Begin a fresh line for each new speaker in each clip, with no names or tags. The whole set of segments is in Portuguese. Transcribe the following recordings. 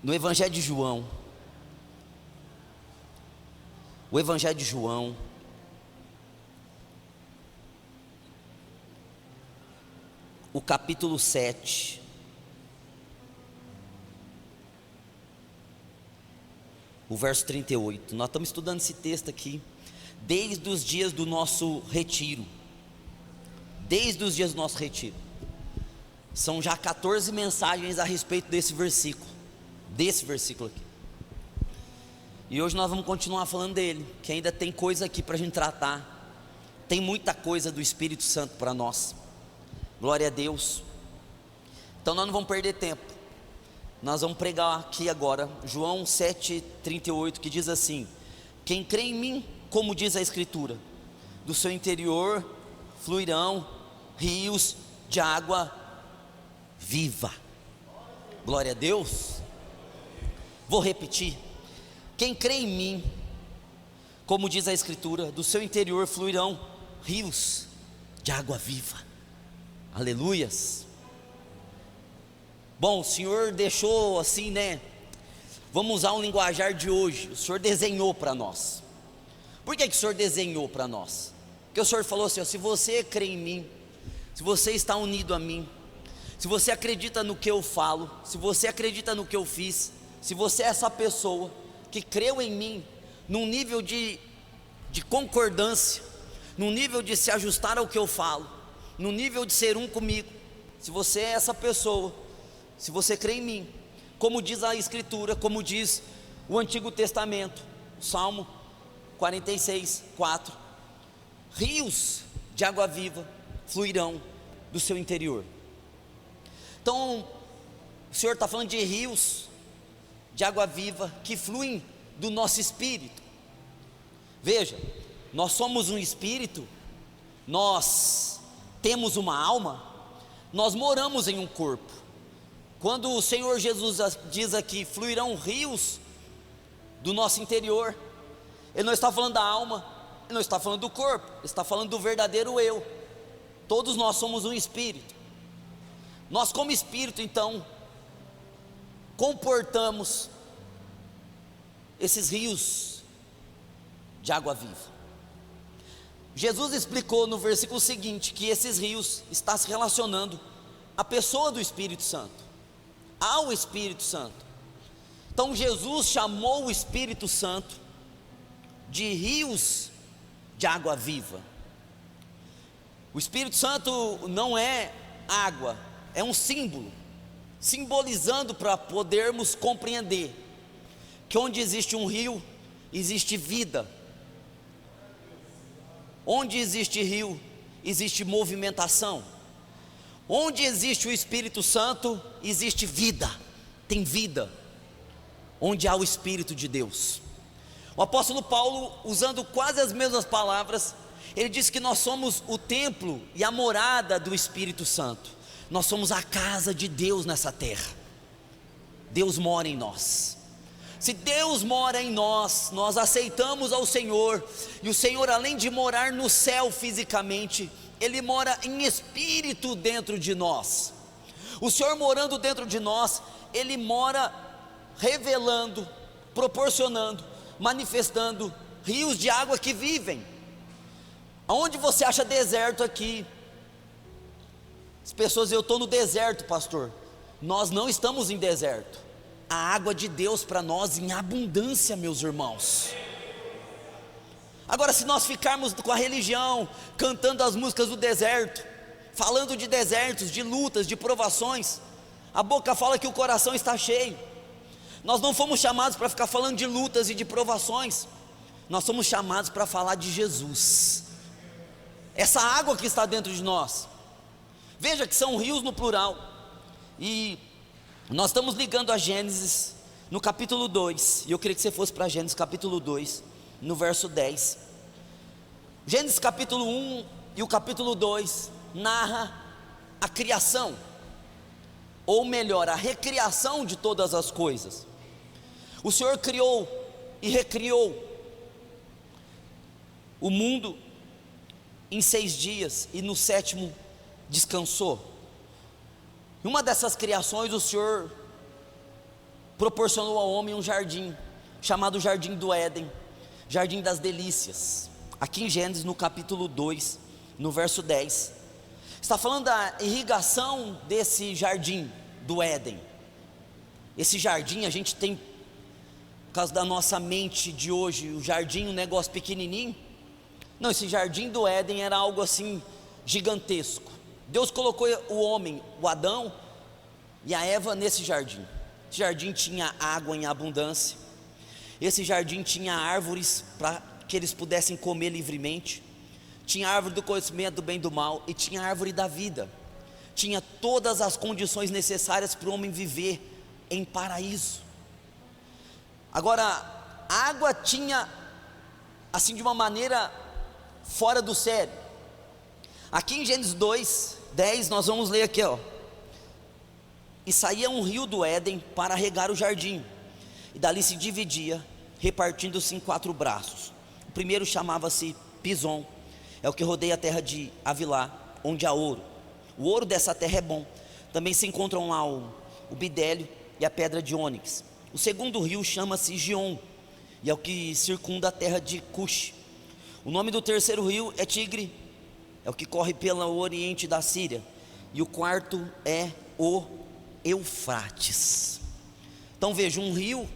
no Evangelho de João, o Evangelho de João, o capítulo 7, o verso 38, nós estamos estudando esse texto aqui, desde os dias do nosso retiro, são já 14 mensagens a respeito desse versículo aqui, e hoje nós vamos continuar falando dele, que ainda tem coisa aqui para a gente tratar, tem muita coisa do Espírito Santo para nós, glória a Deus. Então nós não vamos perder tempo, nós vamos pregar aqui agora, João 7,38, que diz assim: quem crê em mim, como diz a Escritura, do seu interior fluirão rios de água viva. Glória a Deus. Vou repetir: quem crê em mim, como diz a Escritura, do seu interior fluirão rios de água viva. Aleluias. Bom, o Senhor deixou assim, né? Vamos usar um linguajar de hoje. O Senhor desenhou para nós. Por que o Senhor desenhou para nós? Porque o Senhor falou assim: ó, se você crê em mim, se você está unido a mim, se você acredita no que eu falo, se você acredita no que eu fiz, se você é essa pessoa que creu em mim, num nível de concordância, num nível de se ajustar ao que eu falo, num nível de ser um comigo, se você é essa pessoa, se você crê em mim, como diz a Escritura, como diz o Antigo Testamento, Salmo 46, 4, rios de água viva fluirão do seu interior. Então, o Senhor está falando de rios de água viva que fluem do nosso espírito. Veja, nós somos um espírito, nós temos uma alma, nós moramos em um corpo. Quando o Senhor Jesus diz aqui, fluirão rios do nosso interior, Ele não está falando da alma, Ele não está falando do corpo, Ele está falando do verdadeiro eu. Todos nós somos um espírito. Nós, como espírito, então, comportamos esses rios de água viva. Jesus explicou no versículo seguinte que esses rios estão se relacionando à pessoa do Espírito Santo, ao Espírito Santo. Então Jesus chamou o Espírito Santo de rios de água viva. O Espírito Santo não é água, é um símbolo, simbolizando para podermos compreender que onde existe um rio, existe vida. Onde existe rio, existe movimentação. Onde existe o Espírito Santo, existe vida, tem vida. Onde há o Espírito de Deus. O apóstolo Paulo, usando quase as mesmas palavras, ele diz que nós somos o templo e a morada do Espírito Santo. Nós somos a casa de Deus nessa terra. Deus mora em nós. Se Deus mora em nós, nós aceitamos ao Senhor, e o Senhor, além de morar no céu fisicamente, Ele mora em espírito dentro de nós. O Senhor morando dentro de nós, Ele mora revelando, proporcionando, manifestando rios de água que vivem. Aonde você acha deserto aqui? As pessoas, eu estou no deserto, pastor. Nós não estamos em deserto. A água de Deus para nós em abundância, meus irmãos. Agora, se nós ficarmos com a religião, cantando as músicas do deserto, falando de desertos, de lutas, de provações, a boca fala que o coração está cheio. Nós não fomos chamados para ficar falando de lutas e de provações. Nós somos chamados para falar de Jesus. Essa água que está dentro de nós. Veja que são rios no plural. E nós estamos ligando a Gênesis no capítulo 2, e eu queria que você fosse para Gênesis capítulo 2, no verso 10. Gênesis capítulo 1 e o capítulo 2 narra a criação, ou melhor, a recriação de todas as coisas. O Senhor criou e recriou o mundo em 6 dias, e no 7º descansou. Em uma dessas criações, o Senhor proporcionou ao homem um jardim, chamado Jardim do Éden, Jardim das Delícias. Aqui em Gênesis, no capítulo 2, no verso 10, está falando da irrigação desse jardim do Éden. Esse jardim a gente tem, por causa da nossa mente de hoje, o jardim, um negócio pequenininho. Não, esse jardim do Éden era algo assim gigantesco. Deus colocou o homem, o Adão e a Eva nesse jardim. Esse jardim tinha água em abundância. Esse jardim tinha árvores para que eles pudessem comer livremente. Tinha árvore do conhecimento do bem e do mal, e tinha árvore da vida. Tinha todas as condições necessárias para o homem viver em paraíso. Agora, a água tinha, assim, de uma maneira fora do sério. Aqui em Gênesis 2, 10, nós vamos ler aqui, ó. E saía um rio do Éden para regar o jardim, e dali se dividia, repartindo-se em 4 braços. O primeiro chamava-se Pison, é o que rodeia a terra de Avilá, onde há ouro. O ouro dessa terra é bom. Também se encontram lá o bidélio e a pedra de ônix. O segundo rio chama-se Gion, e é o que circunda a terra de Cush. O nome do terceiro rio é Tigre, é o que corre pelo oriente da Síria. E o quarto é o Eufrates. Então veja, um rio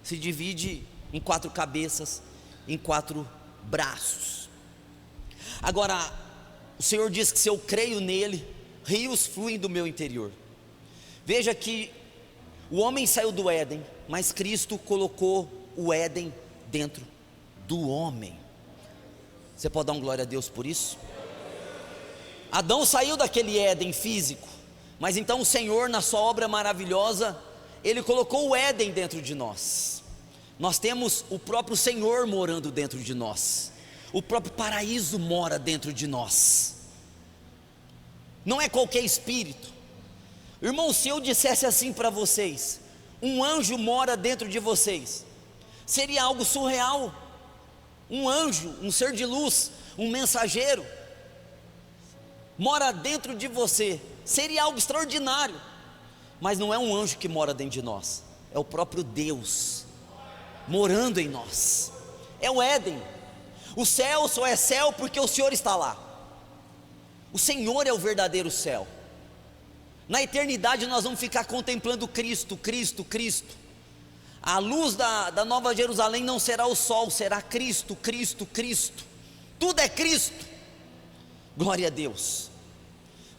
se divide em 4 cabeças, em 4 braços. Agora, o Senhor diz que se eu creio nele, rios fluem do meu interior. Veja que o homem saiu do Éden, mas Cristo colocou o Éden dentro do homem. Você pode dar um glória a Deus por isso? Adão saiu daquele Éden físico, mas então o Senhor, na sua obra maravilhosa, Ele colocou o Éden dentro de nós. Nós temos o próprio Senhor morando dentro de nós. O próprio paraíso mora dentro de nós. Não é qualquer espírito. Irmão, se eu dissesse assim para vocês: um anjo mora dentro de vocês, seria algo surreal. Um anjo, um ser de luz, um mensageiro, mora dentro de você, seria algo extraordinário. Mas não é um anjo que mora dentro de nós, é o próprio Deus morando em nós. É o Éden. O céu só é céu porque o Senhor está lá. O Senhor é o verdadeiro céu. Na eternidade nós vamos ficar contemplando Cristo, Cristo, Cristo. A luz da Nova Jerusalém não será o sol, será Cristo, Cristo, Cristo. Tudo é Cristo. Glória a Deus.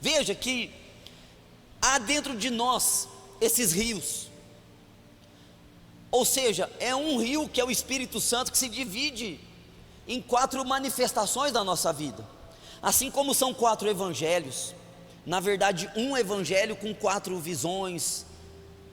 Veja que há dentro de nós esses rios. Ou seja, é um rio que é o Espírito Santo, que se divide em 4 manifestações da nossa vida. Assim como são 4 evangelhos, na verdade um evangelho com 4 visões,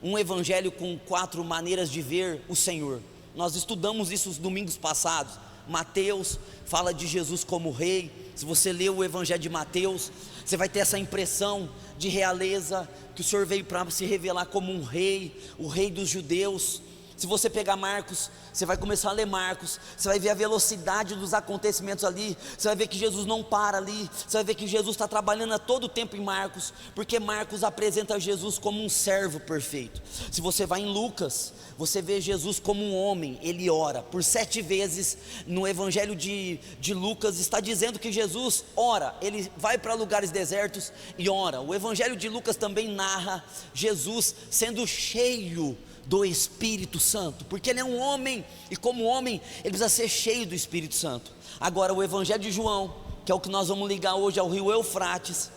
um evangelho com 4 maneiras de ver o Senhor. Nós estudamos isso os domingos passados. Mateus fala de Jesus como rei. Se você ler o evangelho de Mateus, você vai ter essa impressão de realeza, que o Senhor veio para se revelar como um rei, o rei dos judeus. Se você pegar Marcos, você vai começar a ler Marcos, você vai ver a velocidade dos acontecimentos ali, você vai ver que Jesus não para ali, você vai ver que Jesus está trabalhando a todo tempo em Marcos, porque Marcos apresenta Jesus como um servo perfeito. Se você vai em Lucas, você vê Jesus como um homem, ele ora, por 7 vezes no evangelho de Lucas está dizendo que Jesus ora, ele vai para lugares desertos e ora. O evangelho de Lucas também narra Jesus sendo cheio do Espírito Santo, porque ele é um homem, e como homem, ele precisa ser cheio do Espírito Santo. Agora o evangelho de João, que é o que nós vamos ligar hoje ao rio Eufrates,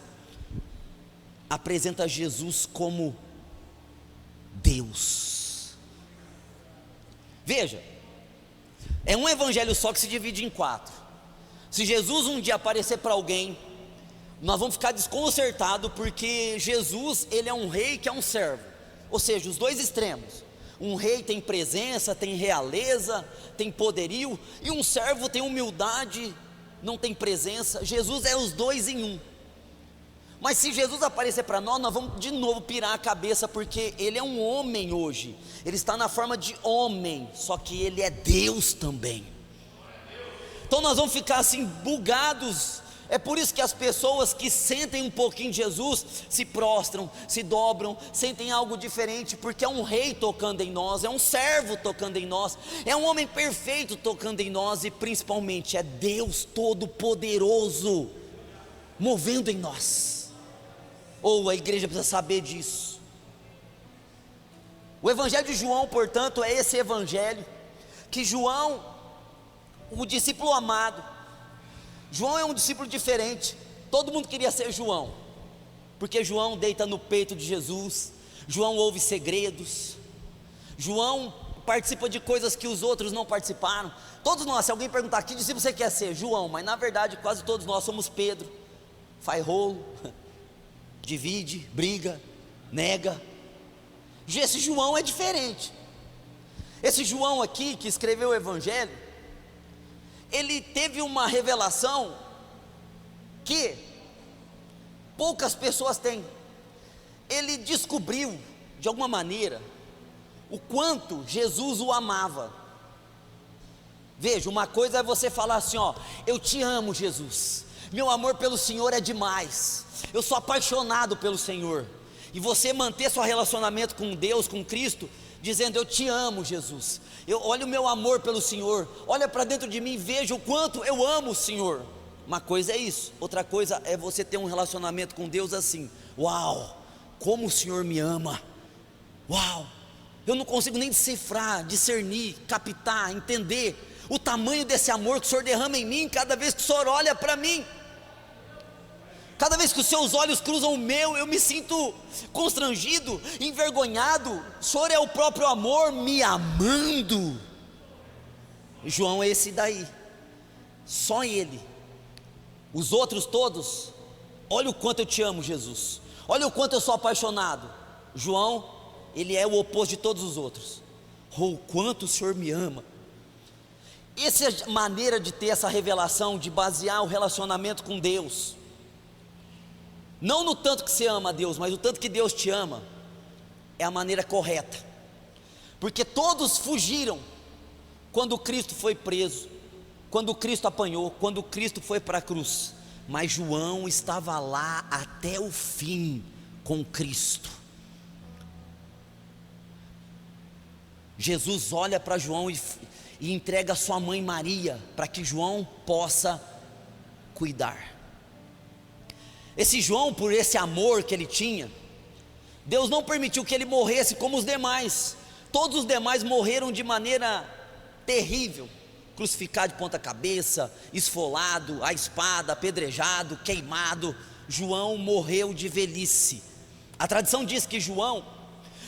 apresenta Jesus como Deus. Veja, é um evangelho só que se divide em 4. Se Jesus um dia aparecer para alguém, nós vamos ficar desconcertados, porque Jesus, ele é um rei que é um servo. Ou seja, os 2 extremos. Um rei tem presença, tem realeza, tem poderio, e um servo tem humildade, não tem presença. Jesus é os 2 em um. Mas se Jesus aparecer para nós, nós vamos de novo pirar a cabeça, porque ele é um homem hoje. Ele está na forma de homem, só que ele é Deus também. Então nós vamos ficar assim bugados É por isso que as pessoas que sentem um pouquinho de Jesus se prostram, se dobram, sentem algo diferente, porque é um rei tocando em nós, é um servo tocando em nós, é um homem perfeito tocando em nós, e principalmente é Deus Todo-Poderoso movendo em nós. Ou a igreja precisa saber disso. O evangelho de João, portanto, é esse evangelho que João, o discípulo amado, João é um discípulo diferente. Todo mundo queria ser João, porque João deita no peito de Jesus, João ouve segredos, João participa de coisas que os outros não participaram. Todos nós, se alguém perguntar que discípulo você quer ser, João, mas na verdade quase todos nós somos Pedro. Faz rolo, divide, briga, nega. Esse João é diferente. Esse João aqui que escreveu o evangelho, ele teve uma revelação que poucas pessoas têm. Ele descobriu, de alguma maneira, o quanto Jesus o amava. Veja, uma coisa é você falar assim, ó, eu te amo, Jesus, meu amor pelo Senhor é demais, eu sou apaixonado pelo Senhor. E você manter seu relacionamento com Deus, com Cristo, dizendo, eu te amo, Jesus, olha o meu amor pelo Senhor, olha para dentro de mim, veja o quanto eu amo o Senhor. Uma coisa é isso, outra coisa é você ter um relacionamento com Deus assim, uau, como o Senhor me ama, uau, eu não consigo nem decifrar, discernir, captar, entender o tamanho desse amor que o Senhor derrama em mim, cada vez que o Senhor olha para mim. Cada vez que os seus olhos cruzam o meu, eu me sinto constrangido, envergonhado. O Senhor é o próprio amor me amando. João é esse daí, só ele. Os outros todos, olha o quanto eu te amo, Jesus, olha o quanto eu sou apaixonado. João, ele é o oposto de todos os outros. Oh, o quanto o Senhor me ama. Essa é a maneira de ter essa revelação, de basear o relacionamento com Deus. Não no tanto que você ama a Deus, mas o tanto que Deus te ama, é a maneira correta. Porque todos fugiram quando Cristo foi preso, quando Cristo apanhou, quando Cristo foi para a cruz. Mas João estava lá até o fim com Cristo. Jesus olha para João e entrega a sua mãe Maria, para que João possa cuidar. Esse João, por esse amor que ele tinha, Deus não permitiu que ele morresse como os demais. Todos os demais morreram de maneira terrível, crucificado de ponta cabeça, esfolado, a espada, apedrejado, queimado. João morreu de velhice. A tradição diz que João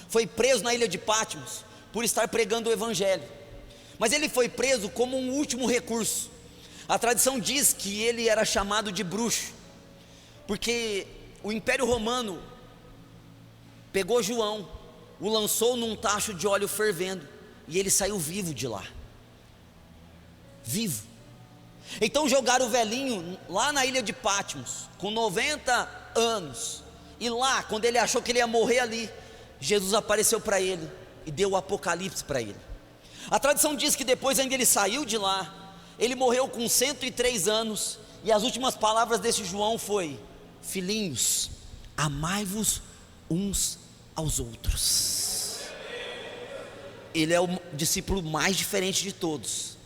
foi preso na ilha de Patmos por estar pregando o evangelho, mas ele foi preso como um último recurso. A tradição diz que ele era chamado de bruxo, porque o Império Romano pegou João, o lançou num tacho de óleo fervendo, e ele saiu vivo de lá, vivo. Então jogaram o velhinho lá na ilha de Patmos, com 90 anos, e lá, quando ele achou que ele ia morrer ali, Jesus apareceu para ele, e deu o Apocalipse para ele. A tradição diz que depois ainda ele saiu de lá, ele morreu com 103 anos, e as últimas palavras desse João foi: filhinhos, amai-vos uns aos outros. Ele é o discípulo mais diferente de todos.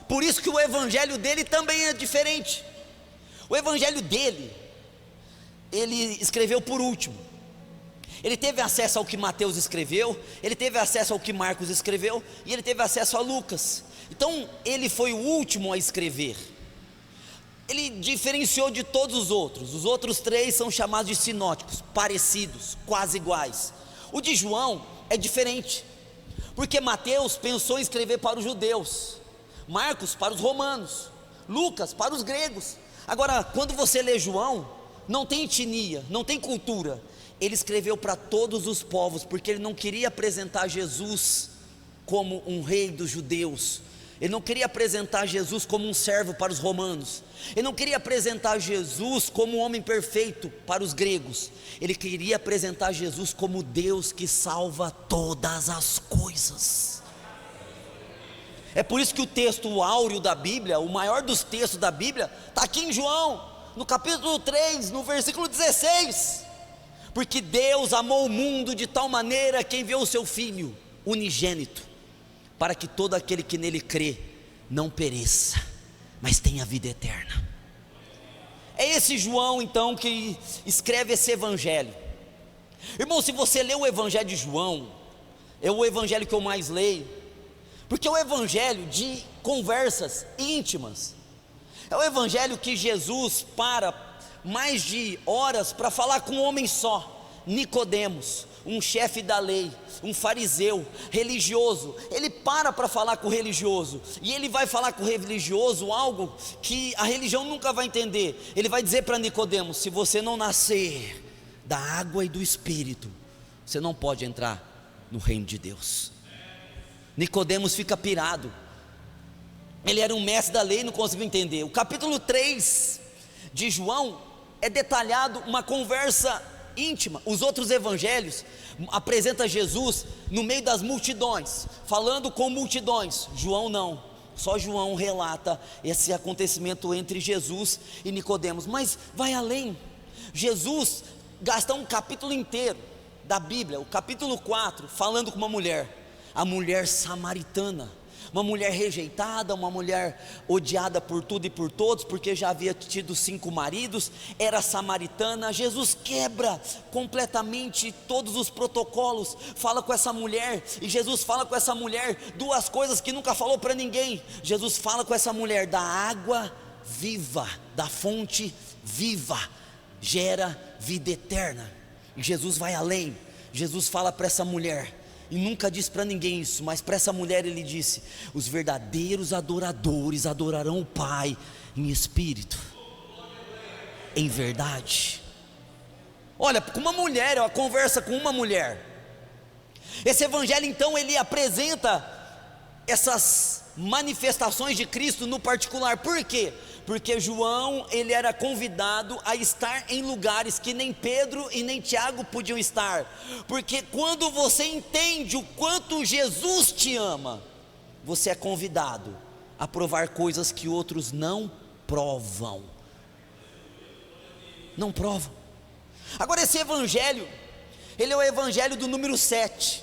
Por isso que o evangelho dele também é diferente. O evangelho dele, ele escreveu por último. Ele teve acesso ao que Mateus escreveu, ele teve acesso ao que Marcos escreveu, e ele teve acesso a Lucas. Então ele foi o último a escrever. Ele diferenciou de todos os outros 3 são chamados de sinóticos, parecidos, quase iguais. O de João é diferente, porque Mateus pensou em escrever para os judeus, Marcos para os romanos, Lucas para os gregos. Agora, quando você lê João, não tem etnia, não tem cultura. Ele escreveu para todos os povos, porque ele não queria apresentar Jesus como um rei dos judeus. Ele não queria apresentar Jesus como um servo para os romanos. Ele não queria apresentar Jesus como um homem perfeito para os gregos. Ele queria apresentar Jesus como Deus que salva todas as coisas. É por isso que o texto áureo da Bíblia, o maior dos textos da Bíblia, está aqui em João. no capítulo 3, no versículo 16, porque Deus amou o mundo de tal maneira que enviou o seu Filho unigênito, para que todo aquele que nele crê não pereça, mas tenha vida eterna. É esse João então que escreve esse evangelho. Irmão, se você lê o evangelho de João, é o evangelho que eu mais leio, porque é o evangelho de conversas íntimas. É o evangelho que Jesus para mais de horas para falar com um homem só, Nicodemos, um chefe da lei, um fariseu, religioso. Ele para falar com o religioso, e ele vai falar com o religioso algo que a religião nunca vai entender. Ele vai dizer para Nicodemos: se você não nascer da água e do Espírito, você não pode entrar no reino de Deus. Nicodemos fica pirado. Ele era um mestre da lei e não conseguiu entender. O capítulo 3 de João é detalhado uma conversa íntima. Os outros evangelhos apresentam Jesus no meio das multidões, falando com multidões. João não, só João relata esse acontecimento entre Jesus e Nicodemos. Mas vai além. Jesus gasta um capítulo inteiro da Bíblia, o capítulo 4, falando com uma mulher, a mulher samaritana, uma mulher rejeitada, uma mulher odiada por tudo e por todos, porque já havia tido 5 maridos, era samaritana. Jesus quebra completamente todos os protocolos, fala com essa mulher, e Jesus fala com essa mulher 2 coisas que nunca falou para ninguém. Jesus fala com essa mulher da água viva, da fonte viva, gera vida eterna. E Jesus vai além. Jesus fala para essa mulher, e nunca disse para ninguém isso, mas para essa mulher ele disse: os verdadeiros adoradores adorarão o Pai em espírito, em verdade. Olha, com uma mulher, ela conversa com uma mulher. Esse evangelho então ele apresenta essas manifestações de Cristo no particular. Por quê? Porque João ele era convidado a estar em lugares que nem Pedro e nem Tiago podiam estar. Porque quando você entende o quanto Jesus te ama, você é convidado a provar coisas que outros não provam. Não provam. Agora esse evangelho, ele é o evangelho do número 7.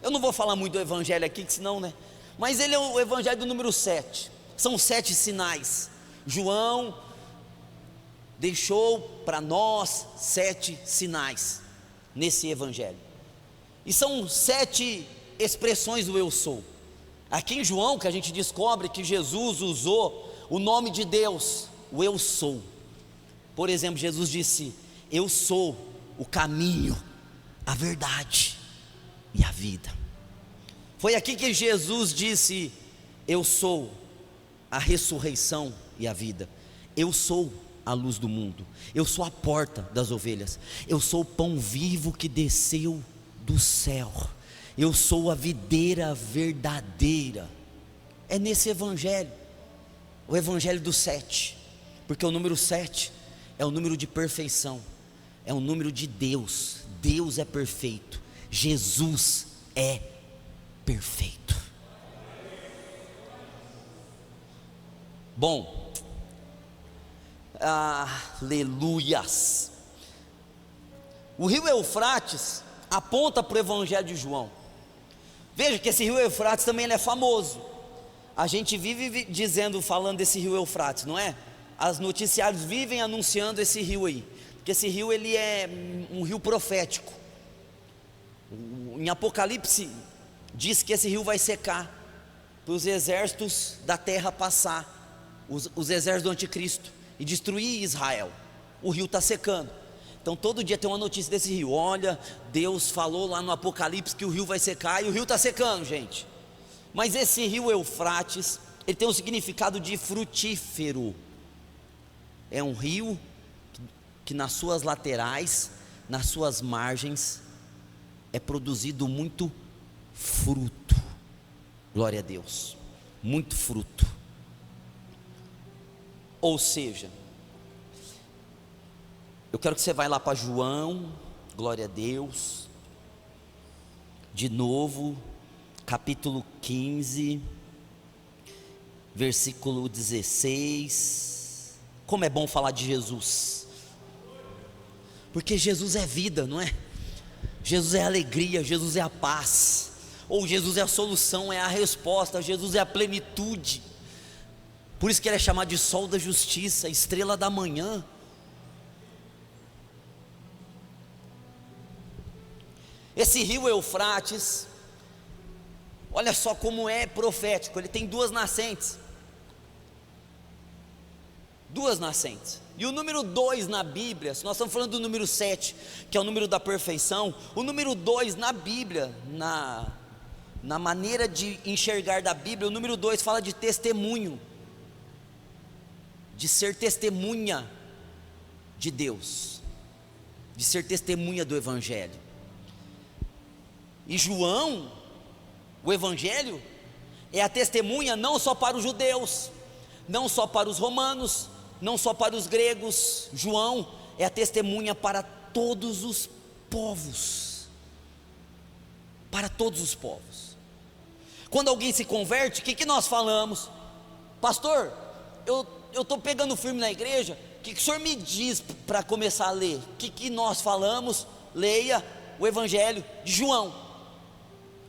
Eu não vou falar muito do evangelho aqui, que senão, né? Mas ele é o evangelho do número 7. São 7 sinais. João deixou para nós 7 sinais nesse evangelho. E são 7 expressões do eu sou. Aqui em João que a gente descobre que Jesus usou o nome de Deus, o eu sou. Por exemplo, Jesus disse: eu sou o caminho, a verdade e a vida. Foi aqui que Jesus disse: eu sou a ressurreição e a vida. Eu sou a luz do mundo. Eu sou a porta das ovelhas. Eu sou o pão vivo que desceu do céu. Eu sou a videira verdadeira. É nesse evangelho, o evangelho do 7, porque o número 7 é o número de perfeição, é o número de Deus. Deus é perfeito, Jesus é perfeito. Bom, aleluias. O rio Eufrates aponta para o evangelho de João. Veja que esse rio Eufrates também ele é famoso. A gente vive dizendo, falando desse rio Eufrates, não é? As noticiários vivem anunciando esse rio aí, porque esse rio ele é um rio profético. Em Apocalipse diz que esse rio vai secar, para os exércitos da terra passar, os exércitos do anticristo, e destruir Israel. O rio está secando. Então todo dia tem uma notícia desse rio. Olha, Deus falou lá no Apocalipse que o rio vai secar, e o rio está secando, gente. Mas esse rio Eufrates, ele tem um significado de frutífero. É um rio que nas suas laterais, nas suas margens, é produzido muito fruto. Glória a Deus, muito fruto. Ou seja, eu quero que você vá lá para João, glória a Deus, de novo, capítulo 15, versículo 16, Como é bom falar de Jesus, porque Jesus é vida, não é? Jesus é alegria, Jesus é a paz, ou Jesus é a solução, é a resposta, Jesus é a plenitude. Por isso que ele é chamado de sol da justiça, estrela da manhã. Esse rio Eufrates, olha só como é profético, ele tem duas nascentes. E o número 2 na Bíblia, se nós estamos falando do número 7, que é o número da perfeição, o número 2 na Bíblia, na maneira de enxergar da Bíblia, o número 2 fala de testemunho, de ser testemunha de Deus, de ser testemunha do Evangelho. E João, o Evangelho, é a testemunha não só para os judeus, não só para os romanos, não só para os gregos. João é a testemunha para todos os povos. Para todos os povos. Quando alguém se converte, o que nós falamos? Pastor, eu estou pegando firme na igreja, o que o senhor me diz para começar a ler? O que nós falamos? Leia o Evangelho de João.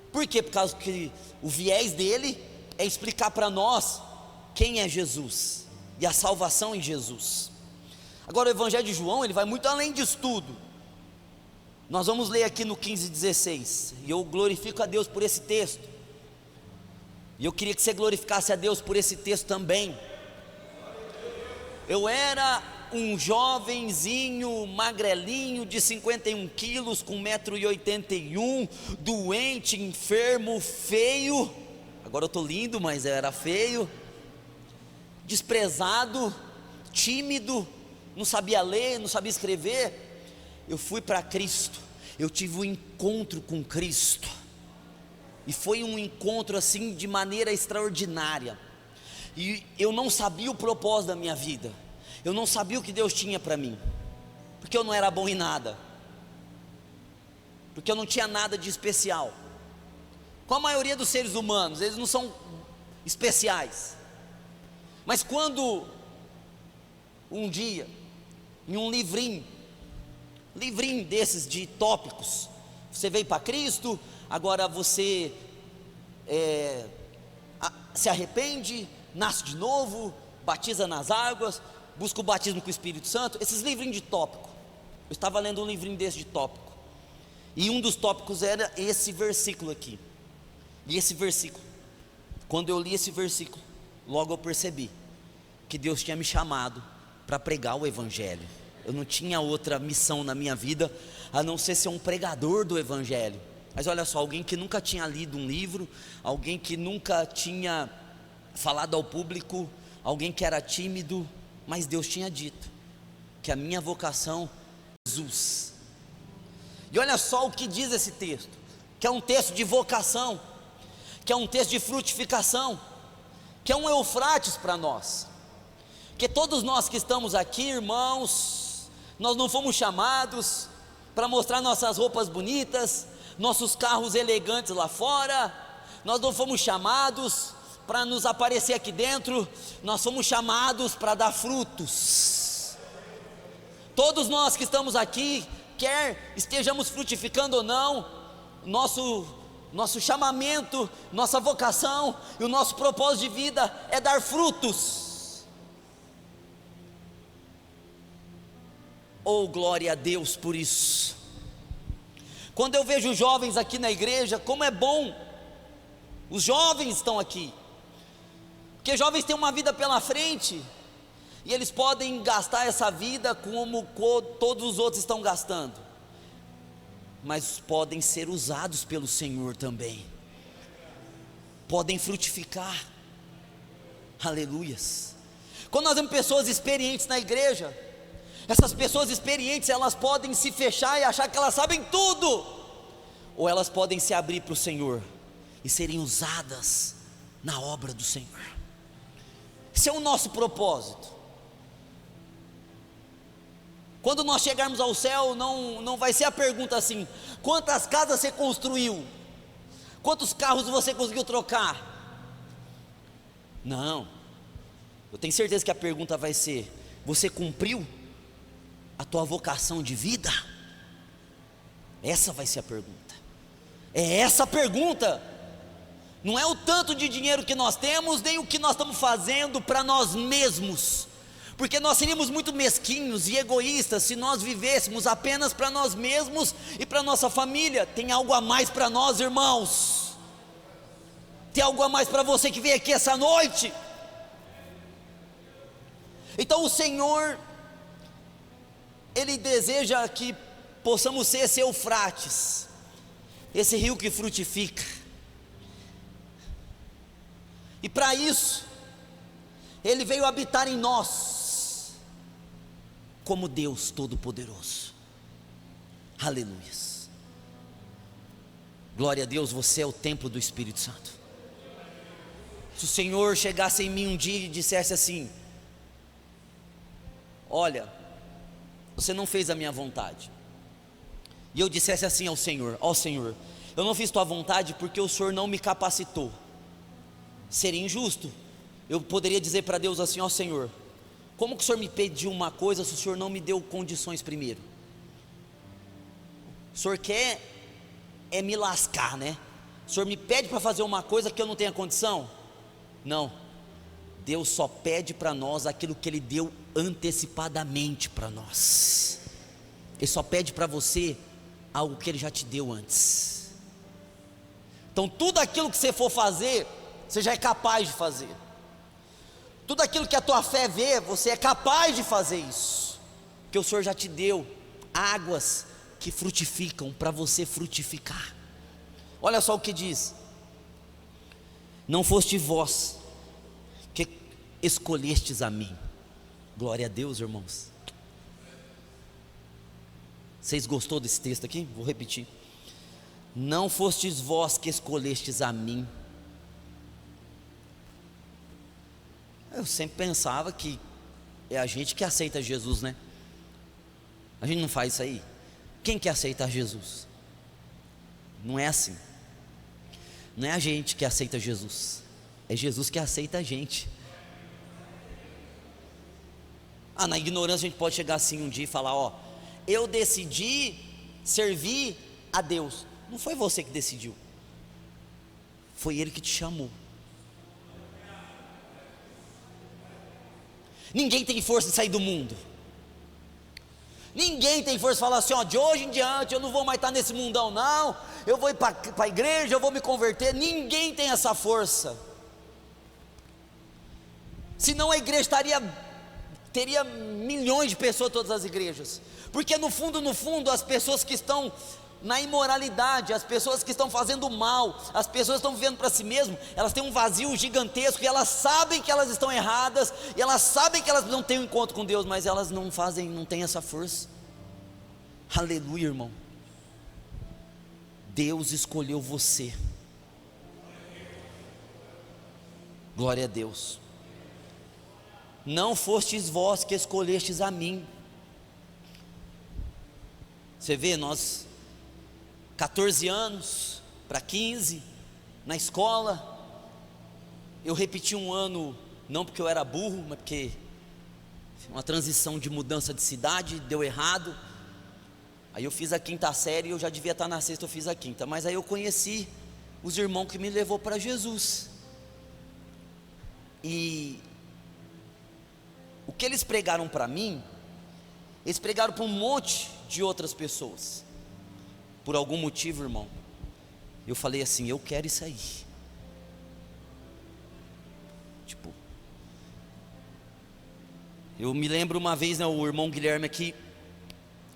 Por quê? Por causa que o viés dele é explicar para nós quem é Jesus e a salvação em Jesus. Agora o Evangelho de João, ele vai muito além disso tudo. Nós vamos ler aqui no 15:16, e eu glorifico a Deus por esse texto, e eu queria que você glorificasse a Deus por esse texto também. Eu era um jovenzinho, magrelinho, de 51 quilos, com 1,81 m, doente, enfermo, feio. Agora eu estou lindo, mas eu era feio, desprezado, tímido, não sabia ler, não sabia escrever. Eu fui para Cristo, eu tive um encontro com Cristo, e foi um encontro assim de maneira extraordinária. E eu não sabia o propósito da minha vida, eu não sabia o que Deus tinha para mim, porque eu não era bom em nada, porque eu não tinha nada de especial. Com a maioria dos seres humanos, eles não são especiais. Mas quando um dia, em um livrinho desses de tópicos, você veio para Cristo, agora você se arrepende, nasce de novo, batiza nas águas, busca o batismo com o Espírito Santo, esses livrinhos de tópico. Eu estava lendo um livrinho desse de tópico, e um dos tópicos era esse versículo aqui. E esse versículo, quando eu li esse versículo, logo eu percebi que Deus tinha me chamado para pregar o Evangelho. Eu não tinha outra missão na minha vida, a não ser um pregador do Evangelho. Mas olha só, alguém que nunca tinha lido um livro, alguém que nunca tinha falado ao público, alguém que era tímido, mas Deus tinha dito que a minha vocação é Jesus. E olha só o que diz esse texto, que é um texto de vocação, que é um texto de frutificação, que é um Eufrates para nós. Que todos nós que estamos aqui, irmãos, nós não fomos chamados para mostrar nossas roupas bonitas, nossos carros elegantes lá fora, nós não fomos chamados para nos aparecer aqui dentro, nós fomos chamados para dar frutos. Todos nós que estamos aqui, quer estejamos frutificando ou não, nosso chamamento, nossa vocação e o nosso propósito de vida é dar frutos. Oh, glória a Deus por isso. Quando eu vejo jovens aqui na igreja, como é bom, os jovens estão aqui, porque jovens têm uma vida pela frente, e eles podem gastar essa vida como todos os outros estão gastando, mas podem ser usados pelo Senhor também, podem frutificar, aleluias. Quando nós vemos pessoas experientes na igreja, essas pessoas experientes, elas podem se fechar e achar que elas sabem tudo, ou elas podem se abrir para o Senhor e serem usadas na obra do Senhor. Esse é o nosso propósito. Quando nós chegarmos ao céu, não vai ser a pergunta assim: quantas casas você construiu? Quantos carros você conseguiu trocar? Não, eu tenho certeza que a pergunta vai ser: você cumpriu a tua vocação de vida? Essa vai ser a pergunta. É essa a pergunta. Não é o tanto de dinheiro que nós temos, nem o que nós estamos fazendo para nós mesmos, porque nós seríamos muito mesquinhos e egoístas se nós vivêssemos apenas para nós mesmos e para nossa família. Tem algo a mais para nós, irmãos. Tem algo a mais para você que veio aqui essa noite. Então o Senhor, Ele deseja que possamos ser esse Eufrates, esse rio que frutifica. E para isso, Ele veio habitar em nós, como Deus Todo-Poderoso. Aleluia. Glória a Deus, você é o templo do Espírito Santo. Se o Senhor chegasse em mim um dia e dissesse assim: olha, você não fez a minha vontade, e eu dissesse assim ao Senhor: ó Senhor, eu não fiz tua vontade porque o Senhor não me capacitou. Seria injusto. Eu poderia dizer para Deus assim: ó Senhor, como que o Senhor me pediu uma coisa se o Senhor não me deu condições primeiro? O Senhor quer me lascar, né? O Senhor me pede para fazer uma coisa que eu não tenho condição? Não. Deus só pede para nós aquilo que Ele deu antecipadamente para nós. Ele só pede para você algo que Ele já te deu antes. Então tudo aquilo que você for fazer, você já é capaz de fazer. Tudo aquilo que a tua fé vê, você é capaz de fazer isso, porque o Senhor já te deu águas que frutificam para você frutificar. Olha só o que diz: não foste vós que escolhestes a mim. Glória a Deus, irmãos. Vocês gostou desse texto aqui? Vou repetir. Não fostes vós que escolhestes a mim. Eu sempre pensava que é a gente que aceita Jesus, né? A gente não faz isso aí. Quem que aceita Jesus? Não é assim. Não é a gente que aceita Jesus, é Jesus que aceita a gente. Na ignorância a gente pode chegar assim um dia e falar: ó, eu decidi servir a Deus. Não foi você que decidiu, foi Ele que te chamou. Ninguém tem força de sair do mundo. Ninguém tem força de falar assim: ó, de hoje em diante eu não vou mais estar nesse mundão não, eu vou ir para a igreja, eu vou me converter. Ninguém tem essa força. Senão a igreja teria milhões de pessoas, todas as igrejas. Porque no fundo, as pessoas que estão na imoralidade, as pessoas que estão fazendo mal, as pessoas que estão vivendo para si mesmas, elas têm um vazio gigantesco, e elas sabem que elas estão erradas, e elas sabem que elas não têm um encontro com Deus, mas elas não fazem, não têm essa força. Aleluia, irmão. Deus escolheu você. Glória a Deus. Não fostes vós que escolhestes a mim. Você vê, nós 14 anos para 15 na escola, eu repeti um ano, não porque eu era burro, mas porque uma transição de mudança de cidade deu errado. Aí eu fiz a quinta série, eu já devia estar na sexta, eu fiz a quinta. Mas aí eu conheci os irmãos que me levou para Jesus. E o que eles pregaram para mim, eles pregaram para um monte de outras pessoas. Por algum motivo, irmão, eu falei assim: eu quero isso aí. Tipo, eu me lembro uma vez, né, o irmão Guilherme aqui,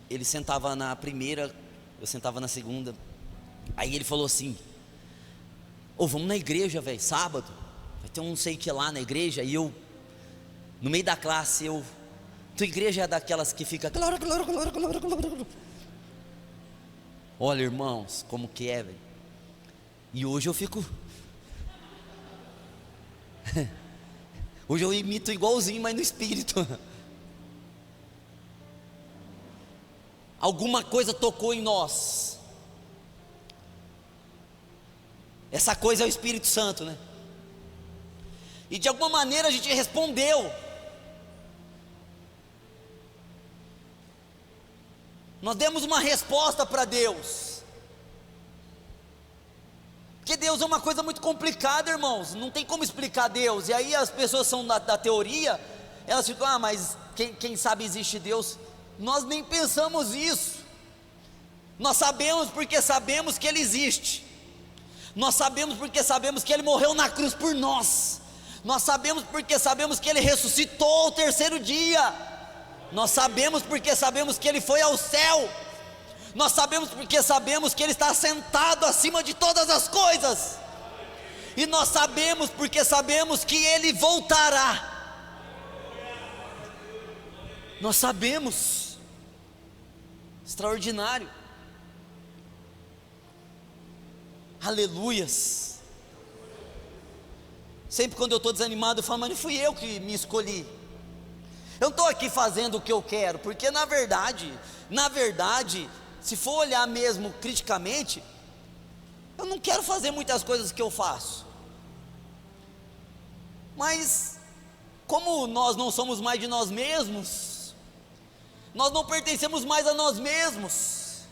ele sentava na primeira, eu sentava na segunda. Aí ele falou assim: ô, vamos na igreja, velho, sábado vai ter um não sei o que lá na igreja. E eu, no meio da classe, tua igreja é daquelas que fica glória, glória, glória, glória, glória, glória. Olha, irmãos, como que é, velho. E hoje eu fico hoje eu imito igualzinho, mas no espírito. Alguma coisa tocou em nós. Essa coisa é o Espírito Santo, né? E de alguma maneira a gente respondeu. Nós demos uma resposta para Deus, porque Deus é uma coisa muito complicada, irmãos, não tem como explicar Deus. E aí as pessoas são da teoria, elas ficam, mas quem sabe existe Deus? Nós nem pensamos isso. Nós sabemos porque sabemos que Ele existe. Nós sabemos porque sabemos que Ele morreu na cruz por nós. Nós sabemos porque sabemos que Ele ressuscitou ao terceiro dia. Nós sabemos porque sabemos que Ele foi ao céu. Nós sabemos porque sabemos que Ele está sentado acima de todas as coisas. E nós sabemos porque sabemos que Ele voltará. Nós sabemos. Extraordinário. Aleluias. Sempre quando eu estou desanimado, eu falo, mas não fui eu que me escolhi. Eu não estou aqui fazendo o que eu quero, porque na verdade, se for olhar mesmo criticamente, eu não quero fazer muitas coisas que eu faço. Mas, como nós não somos mais de nós mesmos, nós não pertencemos mais a nós mesmos,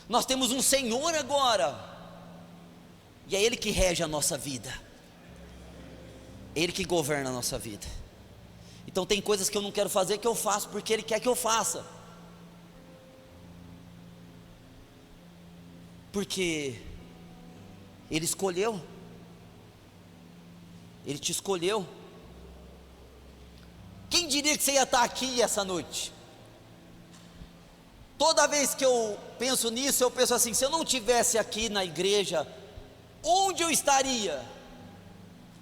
nós temos um Senhor agora, e é Ele que rege a nossa vida, é Ele que governa a nossa vida. Então tem coisas que eu não quero fazer que eu faço porque Ele quer que eu faça, porque Ele escolheu, Ele te escolheu. Quem diria que você ia estar aqui essa noite? Toda vez que eu penso nisso, eu penso assim, se eu não estivesse aqui na igreja, onde eu estaria?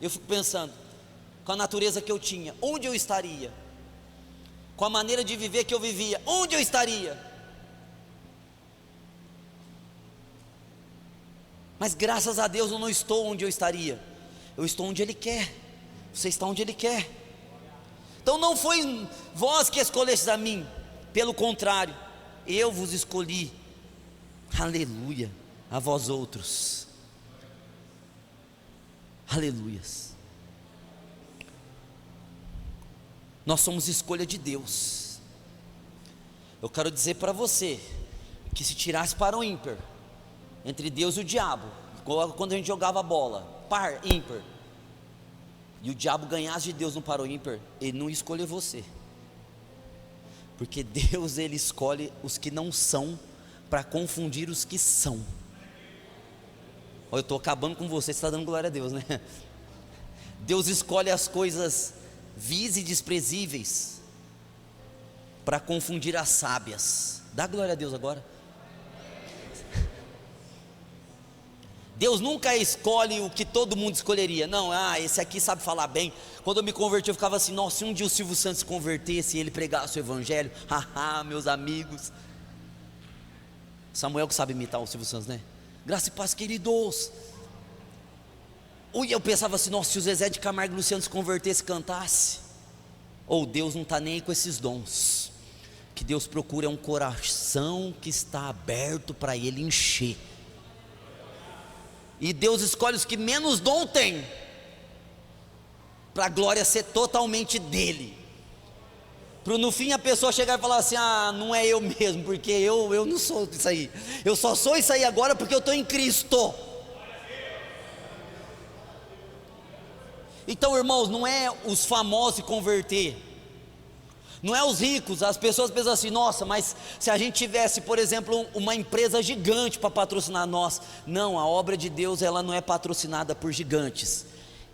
Eu fico pensando, com a natureza que eu tinha, onde eu estaria? Com a maneira de viver que eu vivia, onde eu estaria? Mas graças a Deus eu não estou onde eu estaria, eu estou onde Ele quer, você está onde Ele quer. Então não foi vós que escolhestes a mim, pelo contrário, eu vos escolhi, aleluia, a vós outros. Aleluias. Nós somos escolha de Deus. Eu quero dizer para você que se tirasse para o ímpar, entre Deus e o diabo, quando a gente jogava bola, par, ímpar, e o diabo ganhasse de Deus no par ou ímpar, ele não ia escolher você, porque Deus, Ele escolhe os que não são, para confundir os que são. Eu estou acabando com você está dando glória a Deus, né? Deus escolhe as coisas vis e desprezíveis para confundir as sábias. Dá glória a Deus agora. Deus nunca escolhe o que todo mundo escolheria. Não, esse aqui sabe falar bem. Quando eu me converti, eu ficava assim, nossa, se um dia o Silvio Santos se convertesse e ele pregasse o evangelho, haha, meus amigos. Samuel que sabe imitar o Silvio Santos, né? Graça e paz, queridos. Eu pensava assim, nossa, se o Zezé de Camargo e Luciano se convertesse e cantasse. Deus não está nem aí com esses dons. O que Deus procura é um coração que está aberto para Ele encher. E Deus escolhe os que menos dom tem, para a glória ser totalmente dEle. Para no fim a pessoa chegar e falar assim, não é eu mesmo, porque eu não sou isso aí, eu só sou isso aí agora porque eu estou em Cristo. Então, irmãos, não é os famosos se converter, não é os ricos. As pessoas pensam assim, nossa, mas se a gente tivesse, por exemplo, uma empresa gigante para patrocinar nós. Não, a obra de Deus, ela não é patrocinada por gigantes,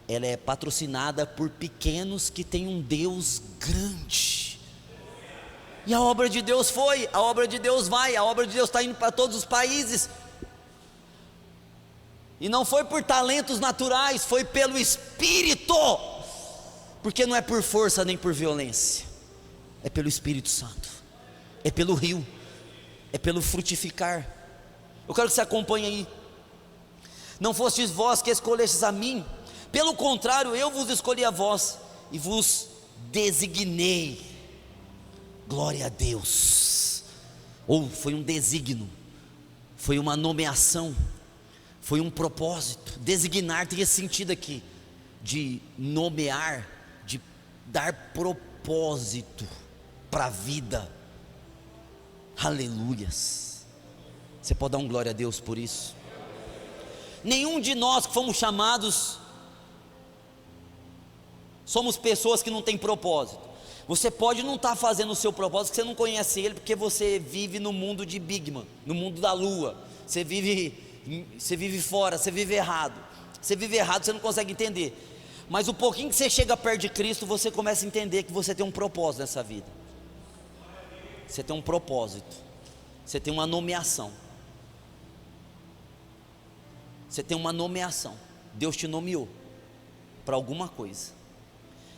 ela é patrocinada por pequenos que têm um Deus grande. E a obra de Deus foi, a obra de Deus vai, a obra de Deus está indo para todos os países. E não foi por talentos naturais, foi pelo Espírito. Porque não é por força nem por violência, é pelo Espírito Santo, é pelo rio, é pelo frutificar. Eu quero que você acompanhe aí. Não fostes vós que escolhestes a mim, pelo contrário, eu vos escolhi a vós e vos designei. Glória a Deus. Foi um desígnio, foi uma nomeação, foi um propósito. Designar tem esse sentido aqui, de nomear, de dar propósito para a vida. Aleluias. Você pode dar um glória a Deus por isso? Nenhum de nós que fomos chamados somos pessoas que não têm propósito. Você pode não estar fazendo o seu propósito, porque você não conhece ele, porque você vive no mundo de Big Man, no mundo da lua. Você vive fora, você vive errado. Você vive errado, você não consegue entender. Mas o pouquinho que você chega perto de Cristo, você começa a entender que você tem um propósito nessa vida. Você tem um propósito. Você tem uma nomeação. Você tem uma nomeação. Deus te nomeou para alguma coisa.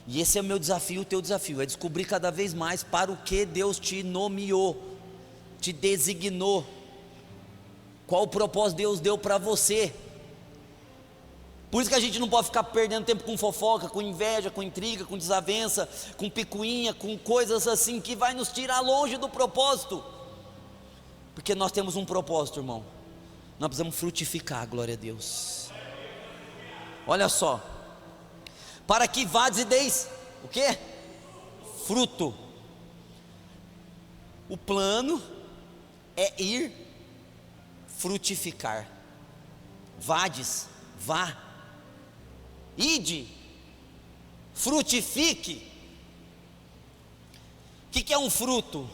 E esse é o meu desafio, o teu desafio, é descobrir cada vez mais para o que Deus te nomeou, te designou. Qual o propósito Deus deu para você. Por isso que a gente não pode ficar perdendo tempo com fofoca, com inveja, com intriga, com desavença, com picuinha, com coisas assim que vai nos tirar longe do propósito. Porque nós temos um propósito, irmão. Nós precisamos frutificar, glória a Deus. Olha só. Para que vades e deis o quê? Fruto. O plano é ir frutificar. Vades, vá. Ide, frutifique. O que é um fruto?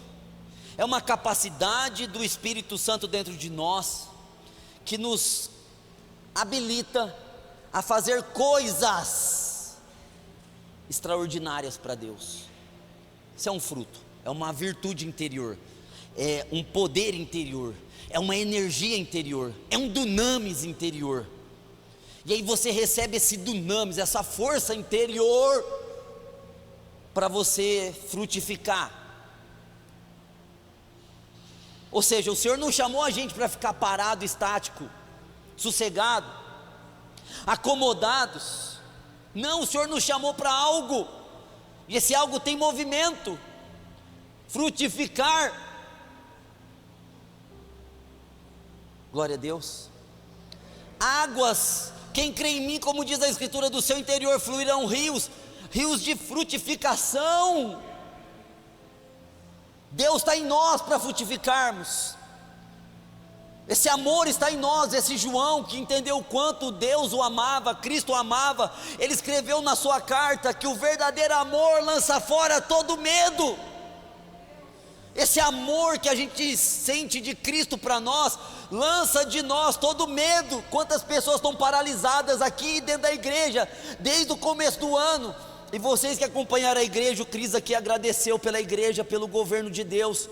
É uma capacidade do Espírito Santo dentro de nós, que nos habilita a fazer coisas extraordinárias para Deus. Isso é um fruto, é uma virtude interior, é um poder interior, é uma energia interior, é um dunamis interior. E aí você recebe esse dunamis, essa força interior, para você frutificar. Ou seja, o Senhor não chamou a gente para ficar parado, estático, sossegado, acomodados. Não, o Senhor nos chamou para algo, e esse algo tem movimento. Frutificar. Glória a Deus. Águas, quem crê em mim, como diz a Escritura, do seu interior fluirão rios, rios de frutificação. Deus está em nós para frutificarmos. Esse amor está em nós. Esse João que entendeu o quanto Deus o amava, Cristo o amava, ele escreveu na sua carta que o verdadeiro amor lança fora todo medo. Esse amor que a gente sente de Cristo para nós, lança de nós todo medo. Quantas pessoas estão paralisadas aqui dentro da igreja, desde o começo do ano. E vocês que acompanharam a igreja, o Cris aqui agradeceu pela igreja, pelo governo de Deus.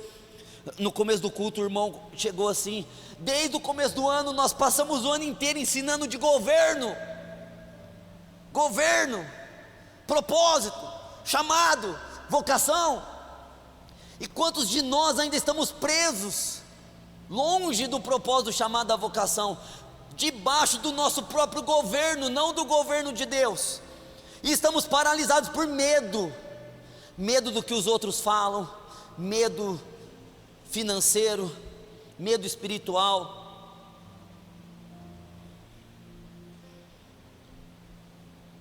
No começo do culto o irmão chegou assim: desde o começo do ano nós passamos o ano inteiro ensinando de governo, propósito, chamado, vocação. E quantos de nós ainda estamos presos, longe do propósito, chamado, da vocação, debaixo do nosso próprio governo, não do governo de Deus. E estamos paralisados por medo, medo do que os outros falam, medo financeiro, medo espiritual.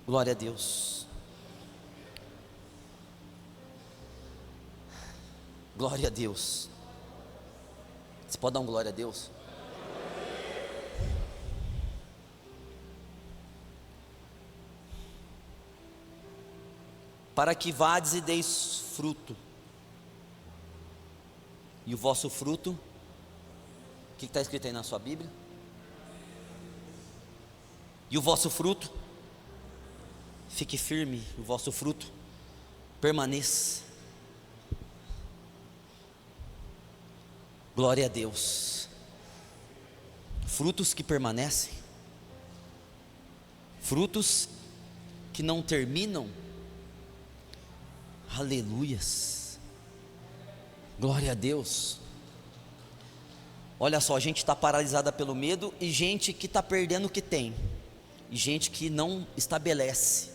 Glória a Deus. Glória a Deus. Você pode dar um glória a Deus? Para que vades e deis fruto. E o vosso fruto, o que está escrito aí na sua Bíblia? E o vosso fruto, fique firme, o vosso fruto permaneça. Glória a Deus. Frutos que permanecem, frutos que não terminam. Aleluias. Glória a Deus. Olha só, a gente está paralisada pelo medo, e gente que está perdendo o que tem, e gente que não estabelece,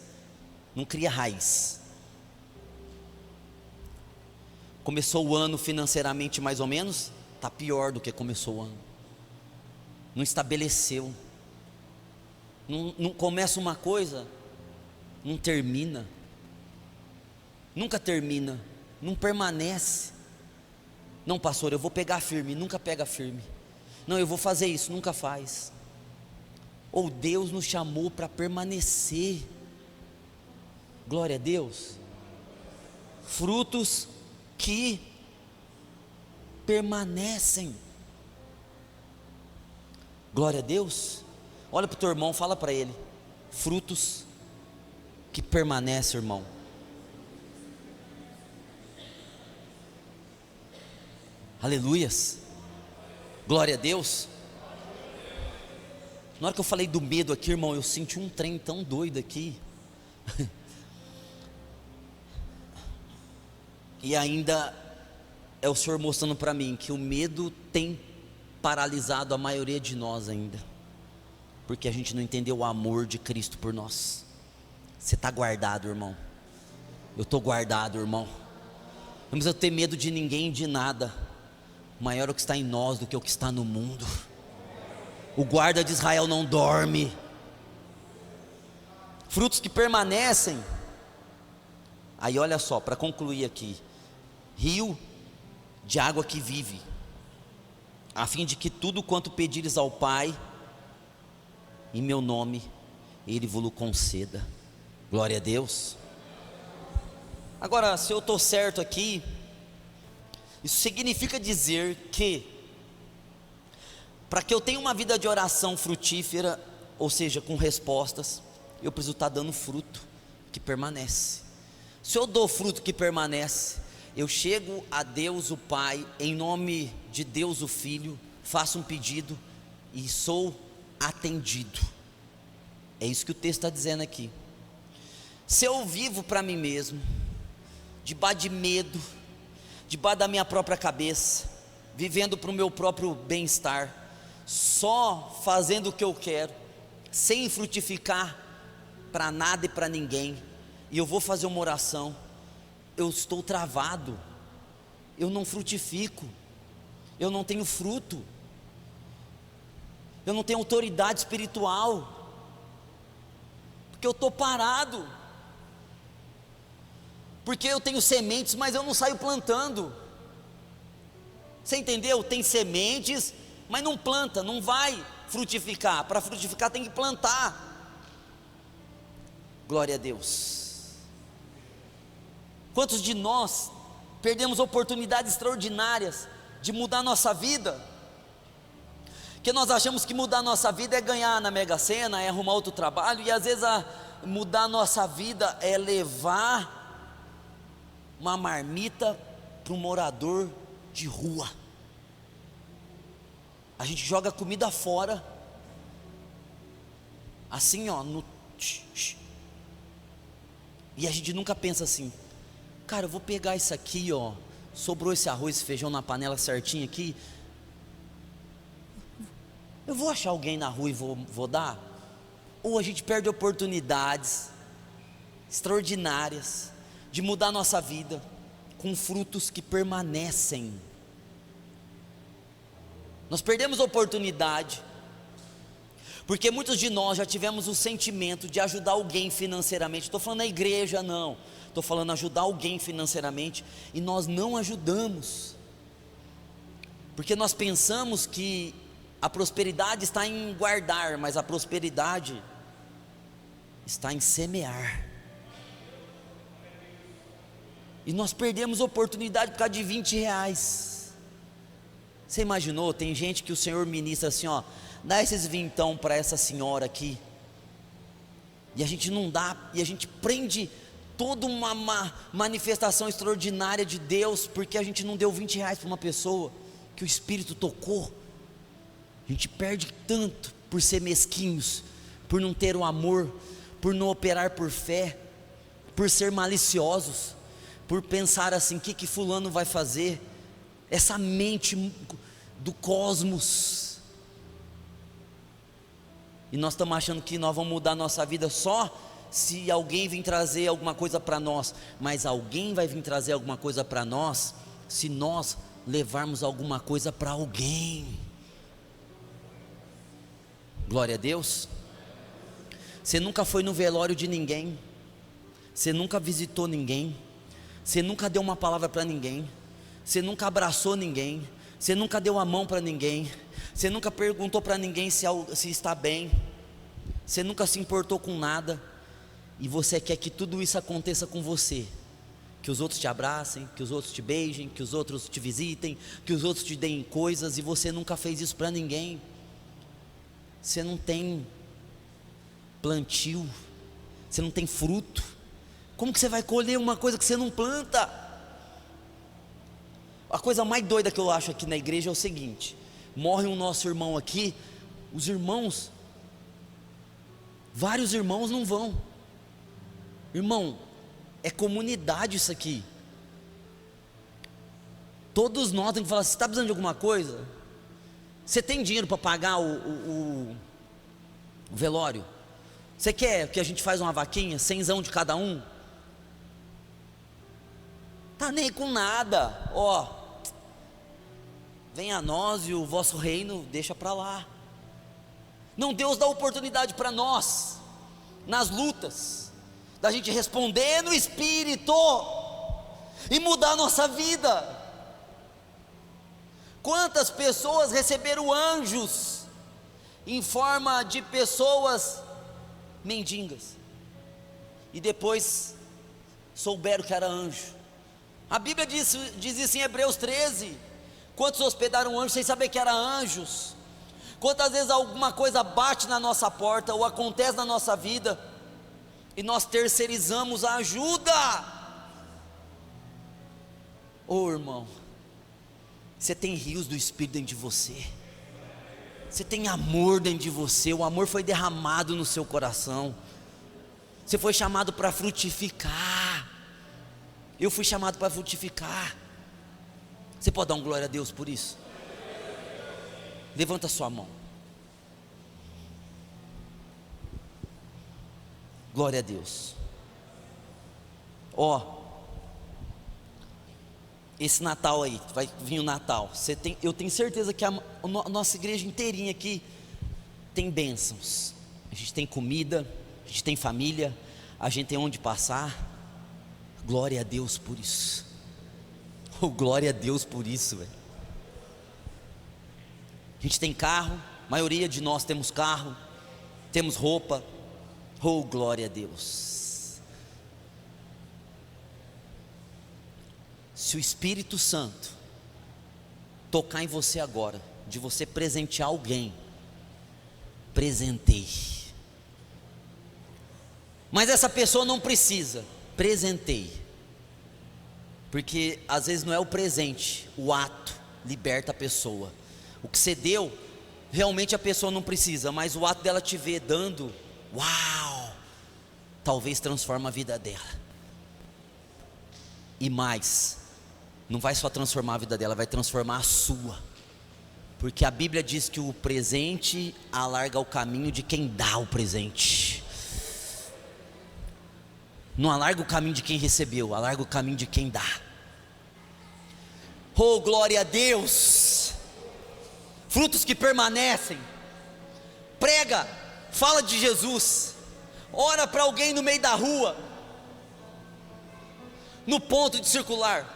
não cria raiz. Começou o ano financeiramente mais ou menos, está pior do que começou o ano. Não estabeleceu, não começa uma coisa, não termina, nunca termina, não permanece. Não, pastor, eu vou pegar firme, nunca pega firme. Não, eu vou fazer isso, nunca faz. Ou Deus nos chamou para permanecer. Glória a Deus. Frutos que permanecem. Glória a Deus. Olha para o teu irmão, fala para ele: frutos que permanecem, irmão. Aleluias. Glória a Deus. Na hora que eu falei do medo aqui, irmão, eu senti um trem tão doido aqui. E ainda é o Senhor mostrando para mim que o medo tem paralisado a maioria de nós ainda, porque a gente não entendeu o amor de Cristo por nós. Você está guardado, irmão. Eu estou guardado, irmão. Não precisa ter medo de ninguém, de nada. Maior é o que está em nós do que o que está no mundo. O guarda de Israel não dorme. Frutos que permanecem. Aí olha só, para concluir aqui: rio de água que vive, a fim de que tudo quanto pedires ao Pai em meu nome, Ele vos conceda. Glória a Deus. Agora, se eu estou certo aqui, isso significa dizer que, para que eu tenha uma vida de oração frutífera, ou seja, com respostas, eu preciso estar dando fruto que permanece. Se eu dou fruto que permanece, eu chego a Deus o Pai, em nome de Deus o Filho, faço um pedido e sou atendido. É isso que o texto está dizendo aqui. Se eu vivo para mim mesmo, debaixo de medo, debaixo da minha própria cabeça, vivendo para o meu próprio bem-estar, só fazendo o que eu quero, sem frutificar para nada e para ninguém, e eu vou fazer uma oração, eu estou travado, eu não frutifico, eu não tenho fruto, eu não tenho autoridade espiritual, porque eu estou parado, porque eu tenho sementes, mas eu não saio plantando. Você entendeu? Tem sementes, mas não planta, não vai frutificar. Para frutificar tem que plantar. Glória a Deus. Quantos de nós perdemos oportunidades extraordinárias de mudar nossa vida? Que nós achamos que mudar nossa vida é ganhar na Mega Sena, é arrumar outro trabalho, e às vezes mudar nossa vida é levar uma marmita para um morador de rua. A gente joga comida fora, assim ó, e a gente nunca pensa assim: cara, eu vou pegar isso aqui ó, sobrou esse arroz e feijão na panela certinho aqui, eu vou achar alguém na rua e vou dar. Ou a gente perde oportunidades extraordinárias de mudar nossa vida com frutos que permanecem. Nós perdemos a oportunidade porque muitos de nós já tivemos o sentimento de ajudar alguém financeiramente. Estou falando na igreja, não, estou falando ajudar alguém financeiramente, e nós não ajudamos, porque nós pensamos que a prosperidade está em guardar, mas a prosperidade está em semear. E nós perdemos oportunidade por causa de 20 reais. Você imaginou? Tem gente que o Senhor ministra assim, ó, dá esses vintão para essa senhora aqui, e a gente não dá, e a gente prende toda uma manifestação extraordinária de Deus, porque a gente não deu 20 reais para uma pessoa que o Espírito tocou. A gente perde tanto por ser mesquinhos, por não ter o amor, por não operar por fé, por ser maliciosos, por pensar assim: o que fulano vai fazer? Essa mente do cosmos. E nós estamos achando que nós vamos mudar nossa vida só se alguém vir trazer alguma coisa para nós. Mas alguém vai vir trazer alguma coisa para nós se nós levarmos alguma coisa para alguém. Glória a Deus. Você nunca foi no velório de ninguém, você nunca visitou ninguém, você nunca deu uma palavra para ninguém, Você nunca abraçou ninguém, você nunca deu a mão para ninguém, você nunca perguntou para ninguém se está bem, você nunca se importou com nada, e você quer que tudo isso aconteça com você, que os outros te abracem, que os outros te beijem, que os outros te visitem, que os outros te deem coisas, e você nunca fez isso para ninguém. Você não tem plantio, você não tem fruto. Como que você vai colher uma coisa que você não planta? A coisa mais doida que eu acho aqui na igreja é o seguinte: morre um nosso irmão aqui, os irmãos, vários irmãos não vão. Irmão, é comunidade isso aqui. Todos nós temos que falar: você está precisando de alguma coisa? Você tem dinheiro para pagar o velório? Você quer que a gente faça uma vaquinha, 100 de cada um? Tá nem com nada, ó, venha a nós e o vosso reino deixa para lá. Não, Deus dá oportunidade para nós, nas lutas, da gente responder no Espírito, e mudar a nossa vida. Quantas pessoas receberam anjos, em forma de pessoas mendigas, e depois souberam que era anjo? A Bíblia diz isso em Hebreus 13. Quantos hospedaram anjos sem saber que eram anjos? Quantas vezes alguma coisa bate na nossa porta, ou acontece na nossa vida, e nós terceirizamos a ajuda? Ô irmão, você tem rios do Espírito dentro de você, você tem amor dentro de você, o amor foi derramado no seu coração, você foi chamado para frutificar. Eu fui chamado para frutificar. Você pode dar um glória a Deus por isso? Levanta a sua mão. Glória a Deus. Ó, esse Natal aí, vai vir o Natal. Eu tenho certeza que a nossa igreja inteirinha aqui tem bênçãos. A gente tem comida, a gente tem família, a gente tem onde passar. Glória a Deus por isso. Oh, glória a Deus por isso, velho. A gente tem carro, a maioria de nós temos carro, temos roupa. Oh, glória a Deus. Se o Espírito Santo tocar em você agora, de você presentear alguém, presenteie. Mas essa pessoa não precisa, presenteie. Porque às vezes não é o presente, o ato liberta a pessoa. O que você deu, realmente a pessoa não precisa, mas o ato dela te ver dando, uau, talvez transforme a vida dela. E mais, não vai só transformar a vida dela, vai transformar a sua. Porque a Bíblia diz que o presente alarga o caminho de quem dá o presente. Não alarga o caminho de quem recebeu, alarga o caminho de quem dá. Oh, glória a Deus. Frutos que permanecem. Prega, fala de Jesus. Ora para alguém no meio da rua, no ponto de circular.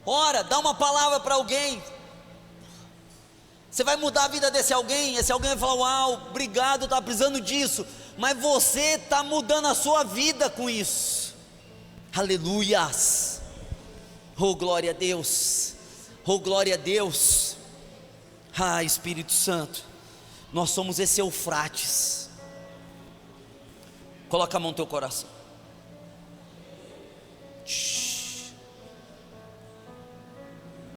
Ora, dá uma palavra para alguém. Você vai mudar a vida desse alguém. Esse alguém vai falar: uau, obrigado, estava precisando disso. Mas você está mudando a sua vida com isso. Aleluias. Oh, glória a Deus. Oh, glória a Deus. Ah, Espírito Santo, nós somos esse Eufrates. Coloca a mão no teu coração.